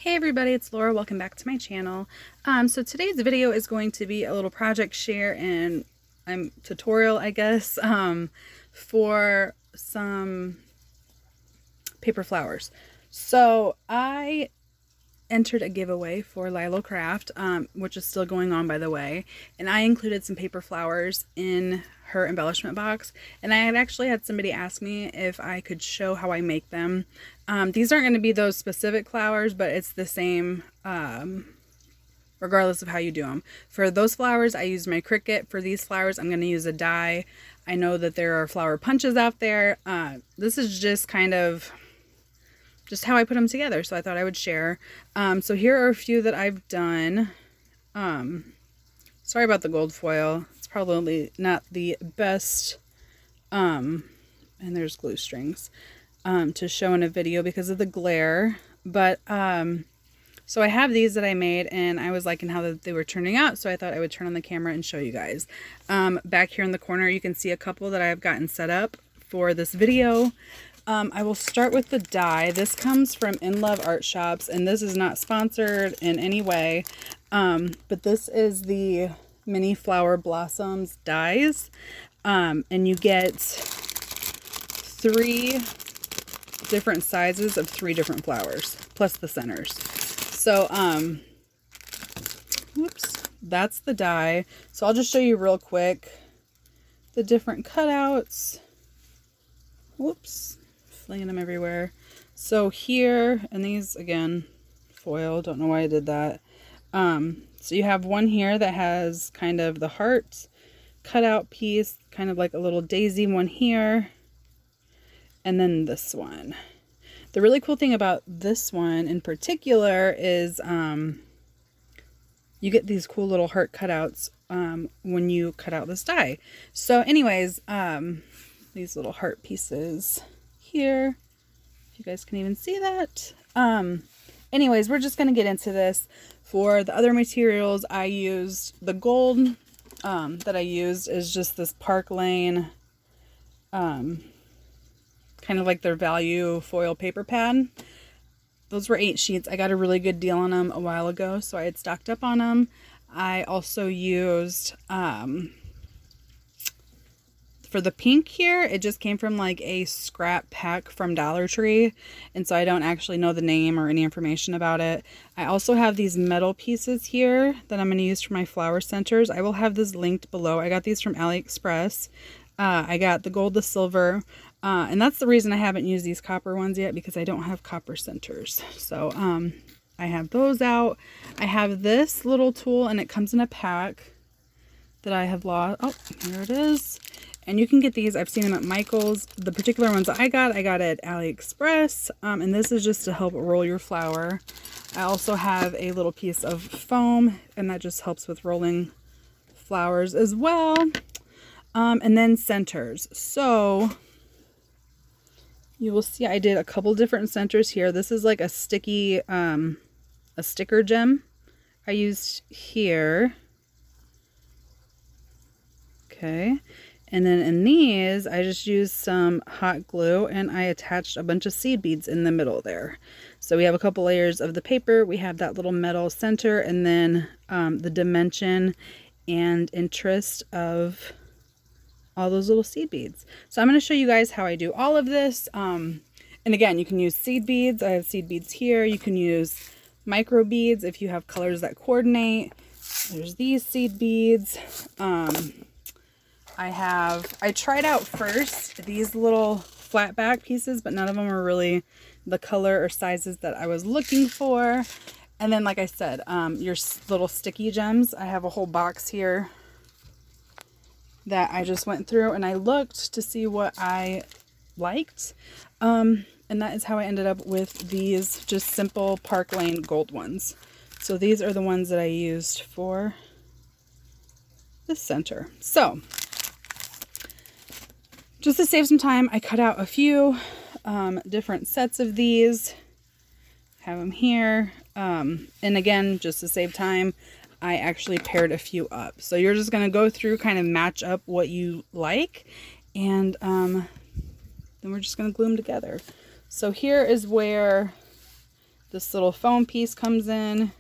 Hey everybody, it's Laura. Welcome back to my channel. So today's video is going to be a little project share and tutorial, I guess, for some paper flowers. So I entered a giveaway for Lilo Craft, which is still going on, by the way, and I included some paper flowers in her embellishment box, and I had actually had somebody ask me if I could show how I make them. These aren't going to be those specific flowers, but it's the same regardless of how you do them. For those flowers, I used my Cricut. For these flowers, I'm going to use a die. I know that there are flower punches out there. This is just kind of just how I put them together, so I thought I would share. So here are a few that I've done. Sorry about the gold foil. It's probably not the best, and there's glue strings, to show in a video because of the glare. But, so I have these that I made, and I was liking how they were turning out, so I thought I would turn on the camera and show you guys. Back here in the corner, you can see a couple that I've gotten set up for this video. I will start with the die. This comes from In Love Art Shops, and this is not sponsored in any way, but this is the mini flower blossoms dies, and you get 3 different sizes of 3 different flowers plus the centers. So whoops, that's the die. So I'll just show you real quick the different cutouts. Whoops, flinging them everywhere. So here, and these again, foil, don't know why I did that. So you have one here that has kind of the heart cutout piece, kind of like a little daisy one here, and then this one. The really cool thing about this one in particular is you get these cool little heart cutouts when you cut out this die. So anyways, these little heart pieces here, if you guys can even see that. Anyways, we're just going to get into this. For the other materials, I used the gold that I used is just this Park Lane, kind of like their value foil paper pad. Those were 8 sheets. I got a really good deal on them a while ago, so I had stocked up on them. I also used, for the pink here, it just came from like a scrap pack from Dollar Tree, and so I don't actually know the name or any information about it. I also have these metal pieces here that I'm going to use for my flower centers. I will have this linked below. I got these from AliExpress. I got the gold, the silver, and that's the reason I haven't used these copper ones yet, because I don't have copper centers. So I have those out. I have this little tool, and it comes in a pack that I have lost. Oh, here it is. And you can get these. I've seen them at Michael's. The particular ones I got at AliExpress. And this is just to help roll your flower. I also have a little piece of foam, and that just helps with rolling flowers as well. And then centers. So you will see I did a couple different centers here. This is like a sticky, a sticker gem I used here. Okay. And then in these, I just used some hot glue, and I attached a bunch of seed beads in the middle there. So we have a couple layers of the paper. We have that little metal center, and then the dimension and interest of all those little seed beads. So I'm going to show you guys how I do all of this. And again, you can use seed beads. I have seed beads here. You can use micro beads if you have colors that coordinate. There's these seed beads. I tried out first these little flat back pieces, but none of them were really the color or sizes that I was looking for. And then, like I said, your little sticky gems. I have a whole box here that I just went through, and I looked to see what I liked. And that is how I ended up with these just simple Park Lane gold ones. So these are the ones that I used for the center. So just to save some time, I cut out a few different sets of these. Have them here. And again, just to save time, I actually paired a few up. So you're just going to go through, kind of match up what you like, and then we're just going to glue them together. So here is where this little foam piece comes in,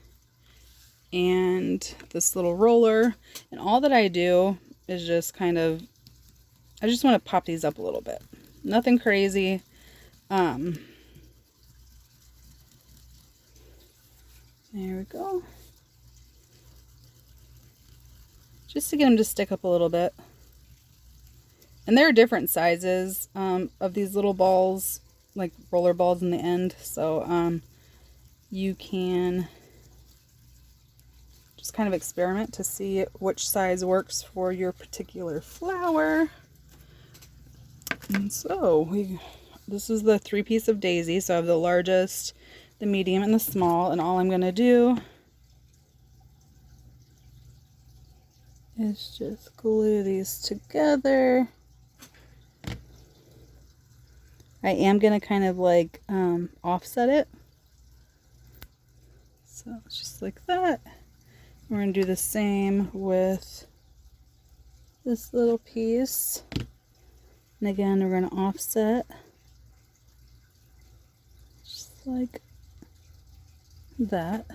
and this little roller. And all that I do is just kind of, I just want to pop these up a little bit. Nothing crazy. There we go. Just to get them to stick up a little bit. And there are different sizes of these little balls, like roller balls in the end. So you can just kind of experiment to see which size works for your particular flower. And so this is the 3-piece of daisy. So I have the largest, the medium, and the small. And all I'm going to do is just glue these together. I am going to kind of like offset it. So it's just like that. We're going to do the same with this little piece. And again, we're going to offset just like that.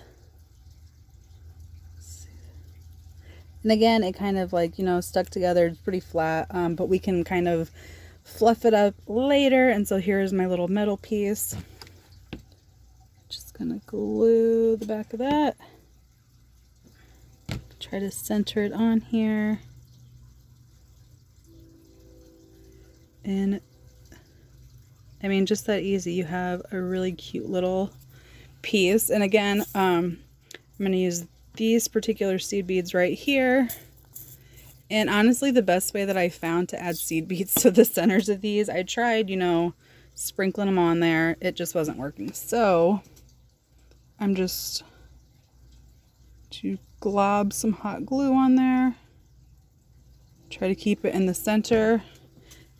And again, it kind of like, you know, stuck together. It's pretty flat, but we can kind of fluff it up later. And so here's my little metal piece. Just gonna glue the back of that. Try to center it on here. And I mean, just that easy. You have a really cute little piece. And again, I'm gonna use these particular seed beads right here. And honestly, the best way that I found to add seed beads to the centers of these, I tried, you know, sprinkling them on there. It just wasn't working. So I'm just to glob some hot glue on there. Try to keep it in the center.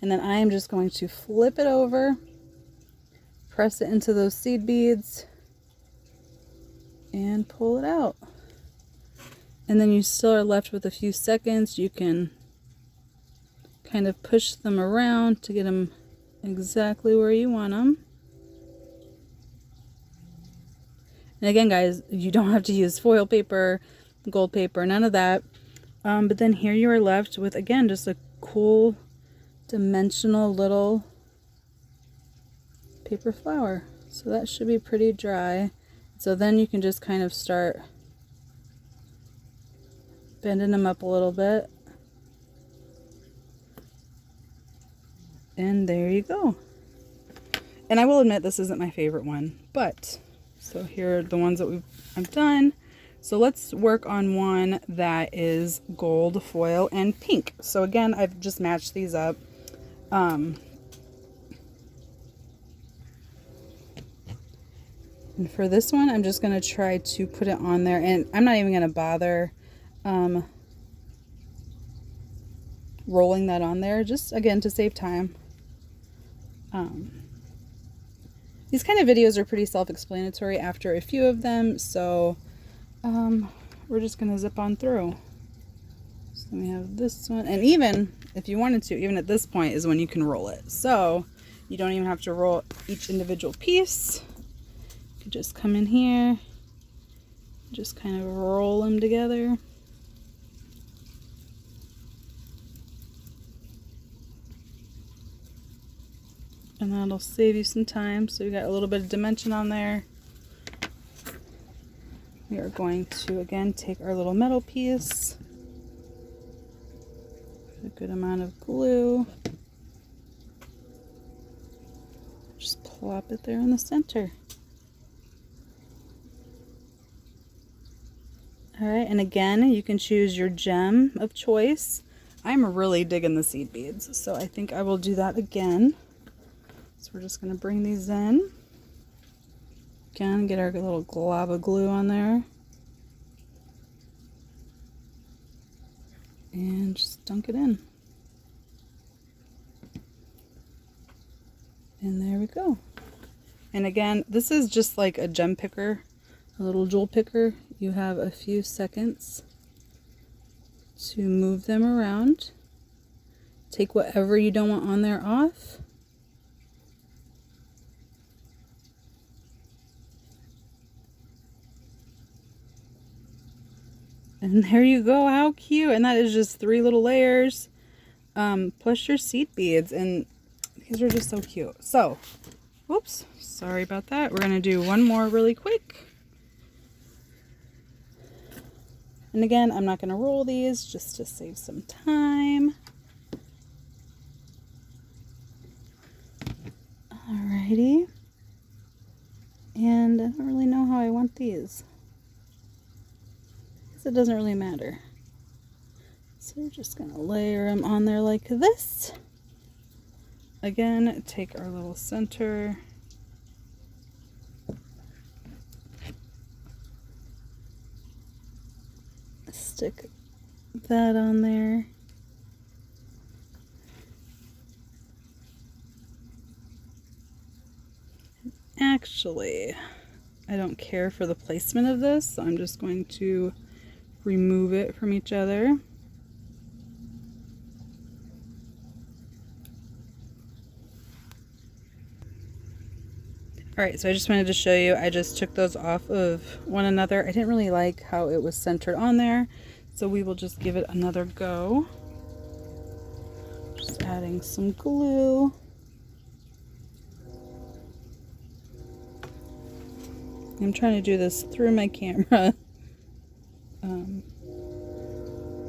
And then I am just going to flip it over, press it into those seed beads, and pull it out. And then you still are left with a few seconds. You can kind of push them around to get them exactly where you want them. And again, guys, you don't have to use foil paper, gold paper, none of that. But then here you are left with, again, just a cool dimensional little paper flower. So that should be pretty dry. So then you can just kind of start bending them up a little bit. And there you go. And I will admit this isn't my favorite one, but so here are the ones that I've done. So let's work on one that is gold foil and pink. So again, I've just matched these up. And for this one, I'm just going to try to put it on there, and I'm not even going to bother rolling that on there, just again to save time. These kind of videos are pretty self-explanatory after a few of them, so we're just going to zip on through. So we have this one, and even if you wanted to, even at this point is when you can roll it. So you don't even have to roll each individual piece. You can just come in here, just kind of roll them together. And that'll save you some time. So you got a little bit of dimension on there. We are going to again take our little metal piece, a good amount of glue, just plop it there in the center. Alright, and again, you can choose your gem of choice. I'm really digging the seed beads, so I think I will do that again. So we're just going to bring these in. Again, get our little glob of glue on there. And just dunk it in. And there we go. And again, this is just like a gem picker, a little jewel picker. You have a few seconds to move them around. Take whatever you don't want on there off. And there you go. How cute. And that is just 3 little layers, plus your seed beads. And these are just so cute. So, whoops, sorry about that. We're going to do one more really quick. And again, I'm not going to roll these just to save some time. Alrighty. And I don't really know how I want these. It doesn't really matter. So we're just going to layer them on there like this. Again, take our little center. Stick that on there. Actually, I don't care for the placement of this, so I'm just going to remove it from each other. Alright, so I just wanted to show you, I just took those off of one another. I didn't really like how it was centered on there, so we will just give it another go. Just adding some glue. I'm trying to do this through my camera.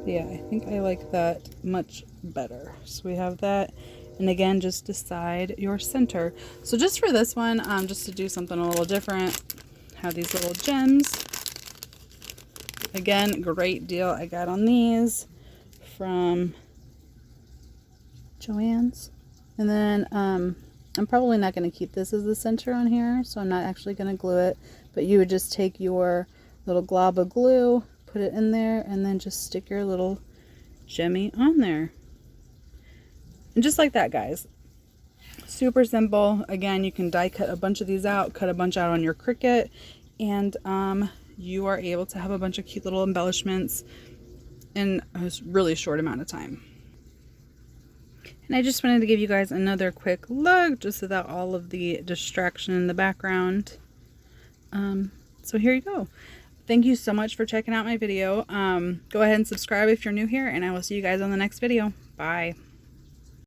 Yeah, I think I like that much better. So we have that. And again, just decide your center. So just for this one, just to do something a little different, have these little gems. Again, great deal I got on these from Joann's. And then I'm probably not going to keep this as the center on here, so I'm not actually going to glue it. But you would just take your little glob of glue, put it in there, and then just stick your little gemmy on there. And just like that, guys. Super simple. Again, you can die cut a bunch of these out, cut a bunch out on your Cricut, and you are able to have a bunch of cute little embellishments in a really short amount of time. And I just wanted to give you guys another quick look, just without all of the distraction in the background. So here you go. Thank you so much for checking out my video. Go ahead and subscribe if you're new here, and I will see you guys on the next video. Bye.